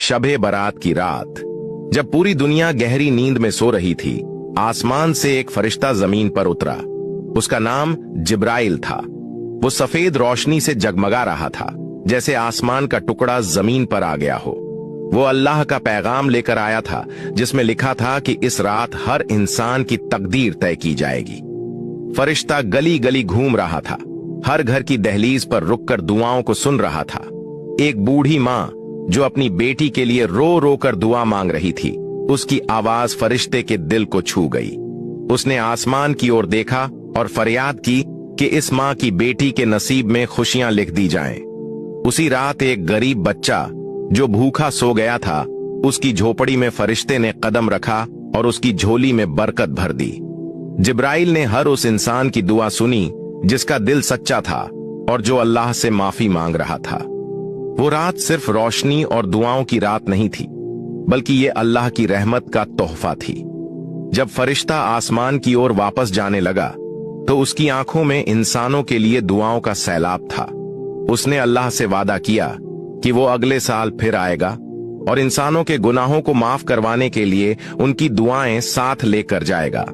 शबे बारात की रात, जब पूरी दुनिया गहरी नींद में सो रही थी, आसमान से एक फरिश्ता जमीन पर उतरा। उसका नाम जिब्राइल था। वो सफेद रोशनी से जगमगा रहा था, जैसे आसमान का टुकड़ा जमीन पर आ गया हो। वो अल्लाह का पैगाम लेकर आया था, जिसमें लिखा था कि इस रात हर इंसान की तकदीर तय की जाएगी। फरिश्ता गली गली घूम रहा था, हर घर की दहलीज पर रुककर दुआओं को सुन रहा था। एक बूढ़ी माँ जो अपनी बेटी के लिए रो रो कर दुआ मांग रही थी, उसकी आवाज फरिश्ते के दिल को छू गई। उसने आसमान की ओर देखा और फरियाद की कि इस माँ की बेटी के नसीब में खुशियां लिख दी जाएं। उसी रात एक गरीब बच्चा जो भूखा सो गया था, उसकी झोपड़ी में फरिश्ते ने कदम रखा और उसकी झोली में बरकत भर दी। जिब्राइल ने हर उस इंसान की दुआ सुनी जिसका दिल सच्चा था और जो अल्लाह से माफी मांग रहा था। वो रात सिर्फ रोशनी और दुआओं की रात नहीं थी, बल्कि ये अल्लाह की रहमत का तोहफा थी। जब फरिश्ता आसमान की ओर वापस जाने लगा, तो उसकी आंखों में इंसानों के लिए दुआओं का सैलाब था। उसने अल्लाह से वादा किया कि वो अगले साल फिर आएगा और इंसानों के गुनाहों को माफ करवाने के लिए उनकी दुआएं साथ लेकर जाएगा।